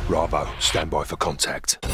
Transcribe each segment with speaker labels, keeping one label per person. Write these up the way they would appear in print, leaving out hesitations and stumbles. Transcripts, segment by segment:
Speaker 1: Bravo, stand by for contact.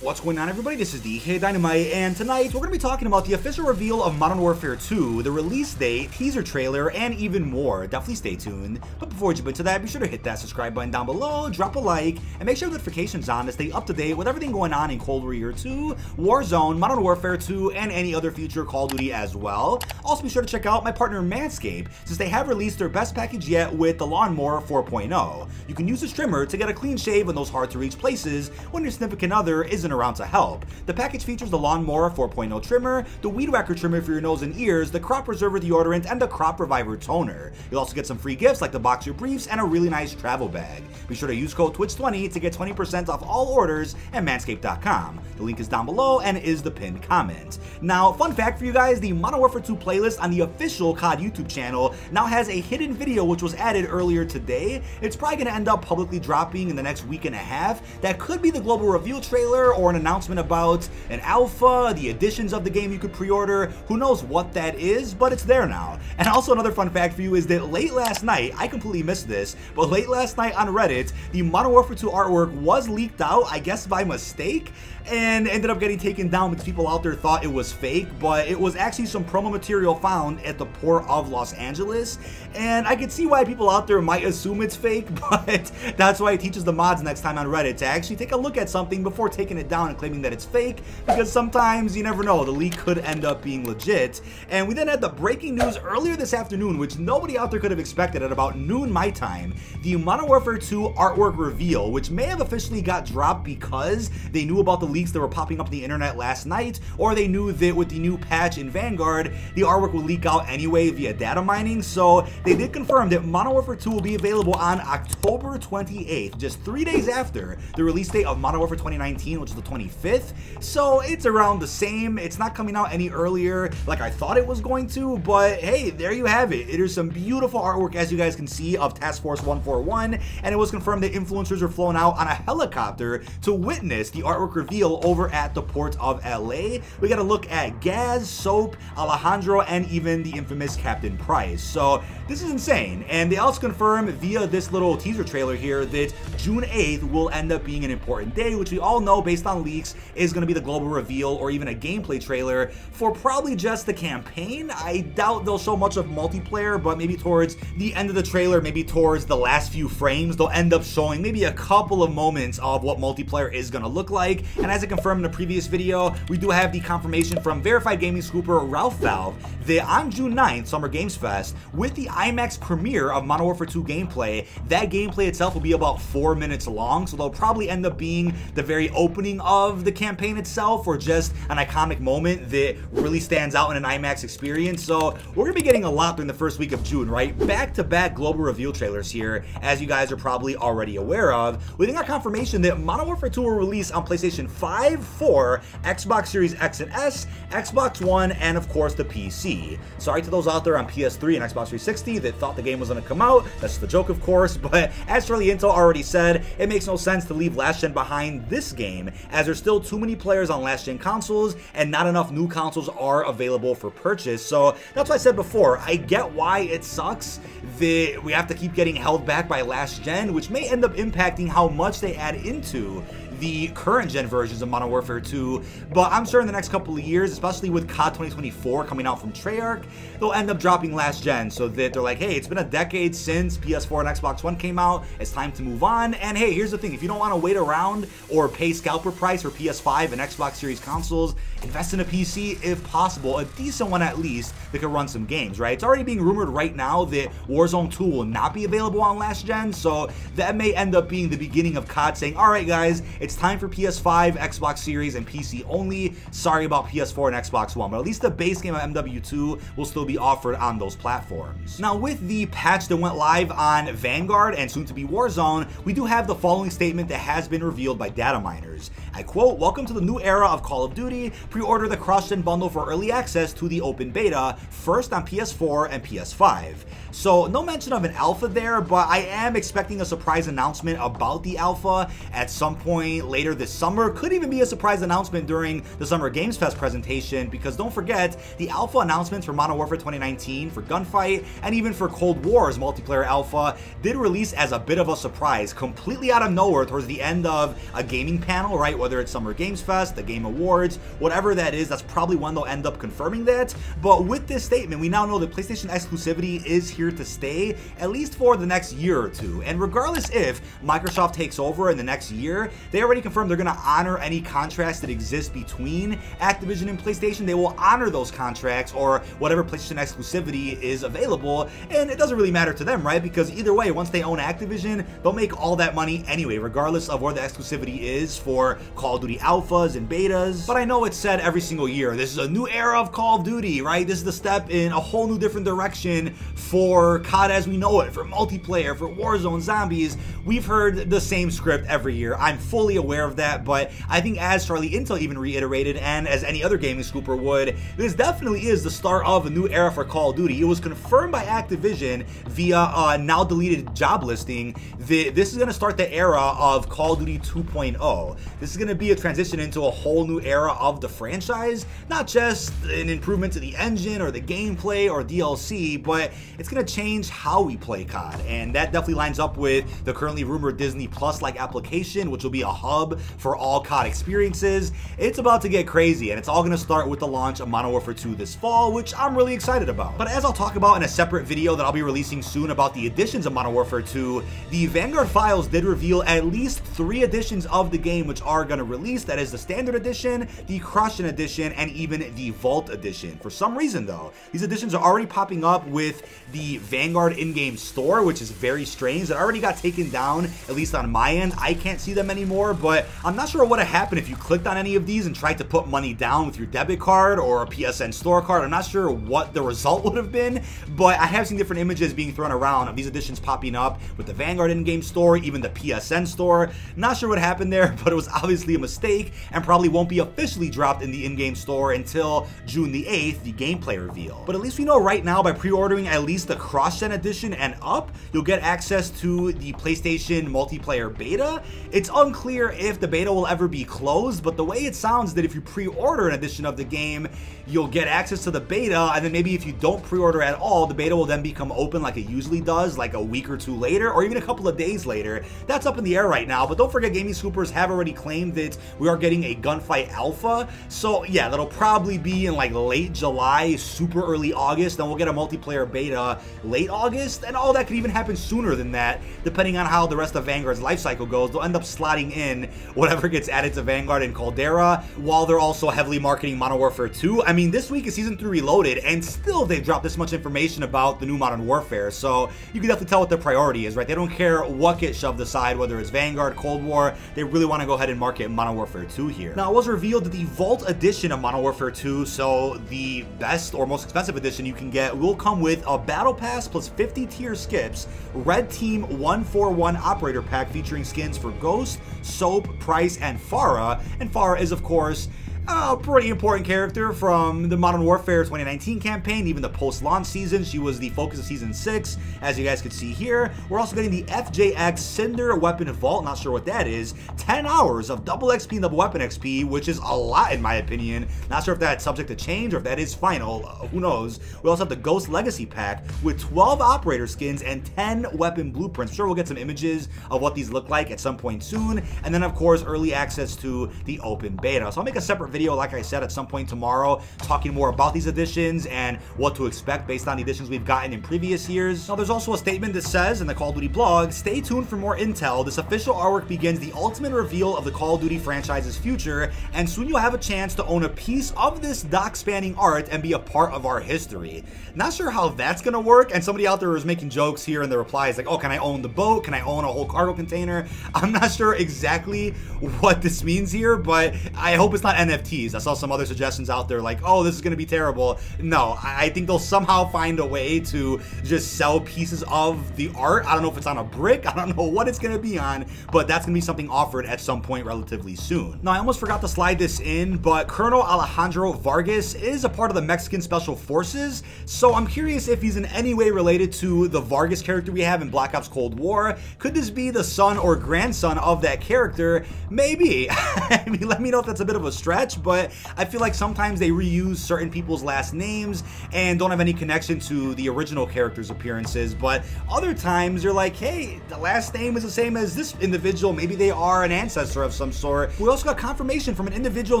Speaker 2: What's going on, everybody? This is dkdynamite, and tonight we're going to be talking about the official reveal of Modern Warfare 2, the release date, teaser trailer, and even more. Definitely stay tuned. But before we jump into that, be sure to hit that subscribe button down below, drop a like, and make sure notifications on to stay up to date with everything going on in Cold War 2, Warzone, Modern Warfare 2, and any other future Call of Duty as well. Also, be sure to check out my partner Manscaped, since they have released their best package yet with the Lawnmower 4.0. You can use this trimmer to get a clean shave in those hard-to-reach places when your significant other isn't around to help. The package features the Lawnmower 4.0 trimmer, the Weed Whacker trimmer for your nose and ears, the Crop Preserver deodorant, and the Crop Reviver toner. You'll also get some free gifts like the boxer briefs and a really nice travel bag. Be sure to use code TWITCH20 to get 20% off all orders at manscaped.com. The link is down below and is the pinned comment. Now, fun fact for you guys, the Modern Warfare 2 playlist on the official COD YouTube channel now has a hidden video which was added earlier today. It's probably going to end up publicly dropping in the next week and a half. That could be the global reveal trailer or an announcement about an alpha, the additions of the game you could pre-order. Who knows what that is, but it's there now. And also another fun fact for you is that late last night, I completely missed this, but late last night on Reddit, the Modern Warfare 2 artwork was leaked out, I guess by mistake, and ended up getting taken down because people out there thought it was fake, but it was actually some promo material found at the port of Los Angeles, and I could see why people out there might assume it's fake, but that's why it teaches the mods next time on Reddit to actually take a look at something before taking it down and claiming that it's fake, because sometimes you never know, the leak could end up being legit. And we then had the breaking news earlier this afternoon, which nobody out there could have expected at about noon my time, the Modern Warfare 2 artwork reveal, which may have officially got dropped because they knew about the leaks that were popping up on the internet last night, or they knew that with the new patch in Vanguard, the artwork would leak out anyway via data mining. So they did confirm that Modern Warfare 2 will be available on October 28th, just 3 days after the release date of Modern Warfare 2019, which is the 25th. So it's around the same. It's not coming out any earlier like I thought it was going to, but hey, there you have it. It is some beautiful artwork, as you guys can see, of Task Force 141, and it was confirmed that influencers were flown out on a helicopter to witness the artwork reveal over at the port of LA. We got to look at Gaz, Soap, Alejandro, and even the infamous Captain Price. So this is insane, and they also confirm via this little teaser trailer here that June 8th will end up being an important day, which we all know based on leaks is going to be the global reveal or even a gameplay trailer for probably just the campaign. I doubt they'll show much of multiplayer, but maybe towards the end of the trailer, maybe towards the last few frames, they'll end up showing maybe a couple of moments of what multiplayer is going to look like. And as I confirmed in the previous video, we do have the confirmation from verified gaming scooper Ralph Valve that on June 9th, Summer Games Fest, with the IMAX premiere of Modern Warfare 2 gameplay, that gameplay itself will be about 4 minutes long, so they'll probably end up being the very opening of the campaign itself, or just an iconic moment that really stands out in an IMAX experience. So we're gonna be getting a lot during the first week of June, right? Back-to-back global reveal trailers here, as you guys are probably already aware of. We got confirmation that Modern Warfare 2 will release on PlayStation 5, 4, Xbox Series X and S, Xbox One, and of course the PC. Sorry to those out there on PS3 and Xbox 360 that thought the game was gonna come out. That's the joke, of course, but as Charlie Intel already said, it makes no sense to leave last gen behind this game, as there's still too many players on last gen consoles and not enough new consoles are available for purchase. So that's what I said before. I get why it sucks that we have to keep getting held back by last gen, which may end up impacting how much they add into the current gen versions of Modern Warfare 2, but I'm sure in the next couple of years, especially with COD 2024 coming out from Treyarch, they'll end up dropping last gen so that they're like, hey, it's been a decade since PS4 and Xbox One came out, it's time to move on. And hey, here's the thing, if you don't want to wait around or pay scalper price for PS5 and Xbox Series consoles, invest in a PC if possible, a decent one at least, that can run some games, right? It's already being rumored right now that Warzone 2 will not be available on last gen, so that may end up being the beginning of COD saying, all right guys, it's time for PS5, Xbox Series, and PC only. Sorry about PS4 and Xbox One, but at least the base game of MW2 will still be offered on those platforms. Now, with the patch that went live on Vanguard and soon to be Warzone, we do have the following statement that has been revealed by data miners. I quote, "Welcome to the new era of Call of Duty. Pre-order the cross-gen bundle for early access to the open beta, first on PS4 and PS5. So no mention of an alpha there, but I am expecting a surprise announcement about the alpha at some point point later this summer. Could even be a surprise announcement during the Summer Games Fest presentation, because don't forget, the alpha announcements for Modern Warfare 2019, for Gunfight, and even for Cold War's multiplayer alpha did release as a bit of a surprise, completely out of nowhere towards the end of a gaming panel, right? Whether it's Summer Games Fest, the Game Awards, whatever that is, that's probably when they'll end up confirming that. But with this statement, we now know that PlayStation exclusivity is here to stay, at least for the next year or two. And regardless if Microsoft takes over in the next year, they already confirmed they're going to honor any contracts that exist between Activision and PlayStation. They will honor those contracts, or whatever PlayStation exclusivity is available, and it doesn't really matter to them, right? Because either way, once they own Activision, they'll make all that money anyway, regardless of where the exclusivity is for Call of Duty alphas and betas. But I know it's said every single year, this is a new era of Call of Duty, right? This is the step in a whole new different direction for COD as we know it, for multiplayer, for Warzone, zombies. We've heard the same script every year. I'm fully aware of that, but I think as Charlie Intel even reiterated, and as any other gaming scooper would, this definitely is the start of a new era for Call of Duty. It was confirmed by Activision via a now deleted job listing that this is going to start the era of Call of Duty 2.0. This is going to be a transition into a whole new era of the franchise, not just an improvement to the engine or the gameplay or DLC, but it's going to change how we play COD, and that definitely lines up with the currently rumored Disney Plus-like application, which will be a hub for all COD experiences. It's about to get crazy, and it's all going to start with the launch of Modern Warfare 2 this fall, which I'm really excited about. But as I'll talk about in a separate video that I'll be releasing soon about the additions of Modern Warfare 2, the Vanguard files did reveal at least 3 editions of the game which are going to release. That is the Standard Edition, the Crushing Edition, and even the Vault Edition. For some reason though, these editions are already popping up with the Vanguard in-game store, which is very strange. It already got taken down, at least on my end. I can't see them anymore, but I'm not sure what would have happened if you clicked on any of these and tried to put money down with your debit card or a PSN store card. I'm not sure what the result would have been, but I have seen different images being thrown around of these editions popping up with the Vanguard in-game store, even the PSN store. Not sure what happened there, but it was obviously a mistake and probably won't be officially dropped in the in-game store until June the 8th, the gameplay reveal. But at least we know right now, by pre-ordering at least the Cross-Gen edition and up, you'll get access to the PlayStation multiplayer beta. It's unclear if the beta will ever be closed, but the way it sounds that if you pre-order an edition of the game, you'll get access to the beta, and then maybe if you don't pre-order at all, the beta will then become open like it usually does, like a week or two later, or even a couple of days later. That's up in the air right now, but don't forget, gaming scoopers have already claimed that we are getting a Gunfight alpha, so yeah, that'll probably be in like late July, super early August, then we'll get a multiplayer beta late August, and all that could even happen sooner than that, depending on how the rest of Vanguard's life cycle goes. They'll end up slotting in whatever gets added to Vanguard and Caldera, while they're also heavily marketing Modern Warfare 2. I mean, this week is Season 3 Reloaded, and still they've dropped this much information about the new Modern Warfare, so you can definitely tell what their priority is, right? They don't care what gets shoved aside, whether it's Vanguard, Cold War, they really want to go ahead and market Modern Warfare 2 here. Now, it was revealed that the Vault edition of Modern Warfare 2, so the best or most expensive edition you can get, will come with a Battle Pass plus 50 tier skips, Red Team 141 Operator Pack featuring skins for Ghost, Soap, Price, and Farah. And Farah is, of course, a pretty important character from the Modern Warfare 2019 campaign, even the post-launch season. She was the focus of Season 6, as you guys could see here. We're also getting the FJX Cinder Weapon Vault, not sure what that is. 10 hours of double XP and double weapon XP, which is a lot in my opinion. Not sure if that's subject to change or if that is final, who knows. We also have the Ghost Legacy Pack with 12 operator skins and 10 weapon blueprints. I'm sure we'll get some images of what these look like at some point soon. And then, of course, early access to the open beta. So I'll make a separate video, like I said, at some point tomorrow, talking more about these editions and what to expect based on the editions we've gotten in previous years. Now, there's also a statement that says in the Call of Duty blog, stay tuned for more intel. This official artwork begins the ultimate reveal of the Call of Duty franchise's future, and soon you'll have a chance to own a piece of this doc-spanning art and be a part of our history. Not sure how that's gonna work, and somebody out there was making jokes here in the replies like, oh, can I own the boat? Can I own a whole cargo container? I'm not sure exactly what this means here, but I hope it's not NFT NFTs. I saw some other suggestions out there like, oh, this is going to be terrible. No, I think they'll somehow find a way to just sell pieces of the art. I don't know if it's on a brick. I don't know what it's going to be on, but that's going to be something offered at some point relatively soon. Now, I almost forgot to slide this in, but Colonel Alejandro Vargas is a part of the Mexican Special Forces, so I'm curious if he's in any way related to the Vargas character we have in Black Ops Cold War. Could this be the son or grandson of that character? Maybe. I mean, let me know if that's a bit of a stretch, but I feel like sometimes they reuse certain people's last names and don't have any connection to the original character's appearances, but other times you're like, hey, the last name is the same as this individual. Maybe they are an ancestor of some sort. We also got confirmation from an individual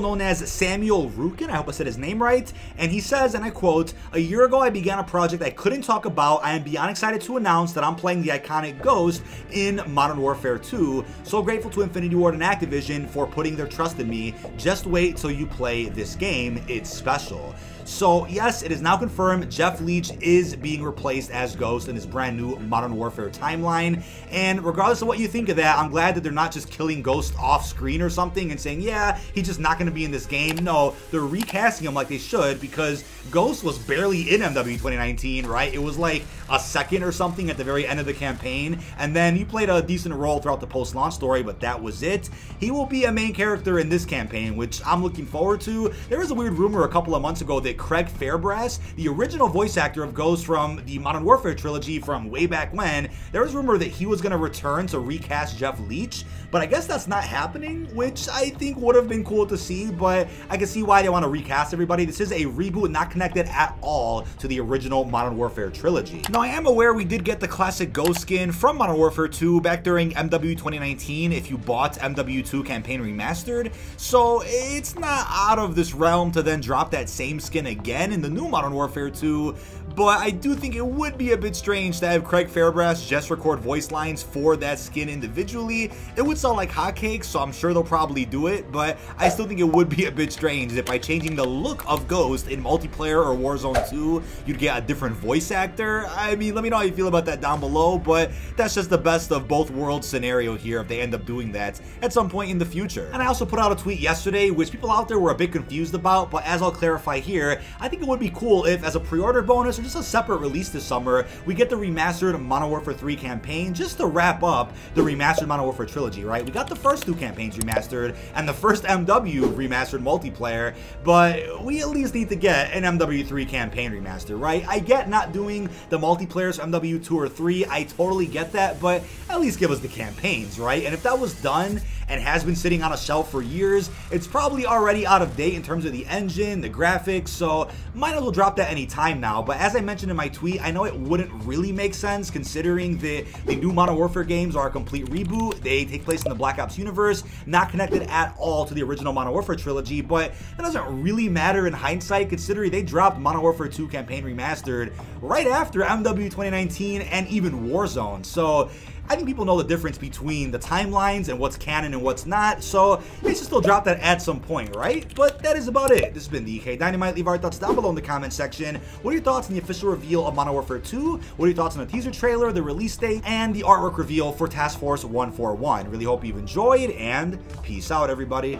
Speaker 2: known as Samuel Rukin, I hope I said his name right, and he says, and I quote, "A year ago I began a project I couldn't talk about. I am beyond excited to announce that I'm playing the iconic Ghost in Modern Warfare 2. So grateful to Infinity Ward and Activision for putting their trust in me. Just wait till you play this game. It's special." So yes, it is now confirmed Jeff Leach is being replaced as Ghost in his brand new Modern Warfare timeline, and regardless of what you think of that, I'm glad that they're not just killing Ghost off screen or something and saying, yeah, he's just not going to be in this game. No, they're recasting him like they should, because Ghost was barely in MWII 2019, right? It was like a second or something at the very end of the campaign, and then he played a decent role throughout the post-launch story, but that was it. He will be a main character in this campaign, which I'm looking forward to. There was a weird rumor a couple of months ago that Craig Fairbrass, the original voice actor of Ghost from the Modern Warfare trilogy from way back when, there was rumor that he was going to return to recast Jeff Leach, but I guess that's not happening, which I think would have been cool to see, but I can see why they want to recast everybody. This is a reboot, not connected at all to the original Modern Warfare trilogy. Now, I am aware we did get the classic Ghost skin from Modern Warfare 2 back during MWII 2019 if you bought MWII 2 Campaign Remastered, so it's not out of this realm to then drop that same skin again in the new Modern Warfare 2, but I do think it would be a bit strange to have Craig Fairbrass just record voice lines for that skin individually. It would sound like hotcakes, so I'm sure they'll probably do it, but I still think it would be a bit strange if by changing the look of Ghost in multiplayer or Warzone 2, you'd get a different voice actor. I mean, let me know how you feel about that down below, but that's just the best of both worlds scenario here if they end up doing that at some point in the future. And I also put out a tweet yesterday, which people out there were a bit confused about, but as I'll clarify here, I think it would be cool if, as a pre-order bonus or just a separate release this summer, we get the remastered Modern Warfare 3 campaign just to wrap up the remastered Modern Warfare trilogy, right? We got the first two campaigns remastered and the first MW remastered multiplayer, but we at least need to get an MW 3 campaign remaster, right? I get not doing the multiplayers for MW 2 or 3, I totally get that, but at least give us the campaigns, right? And if that was done and has been sitting on a shelf for years, it's probably already out of date in terms of the engine, the graphics, so might as well drop that any time now. But as I mentioned in my tweet, I know it wouldn't really make sense considering the new Modern Warfare games are a complete reboot. They take place in the Black Ops universe, not connected at all to the original Modern Warfare trilogy, but that doesn't really matter in hindsight considering they dropped Modern Warfare 2 Campaign Remastered right after MW 2019 and even Warzone. So I think people know the difference between the timelines and what's canon and what's not, so they should still drop that at some point, right? But that is about it. This has been dkdynamite. Leave our thoughts down below in the comment section. What are your thoughts on the official reveal of Modern Warfare 2? What are your thoughts on the teaser trailer, the release date, and the artwork reveal for Task Force 141? Really hope you've enjoyed, and peace out, everybody.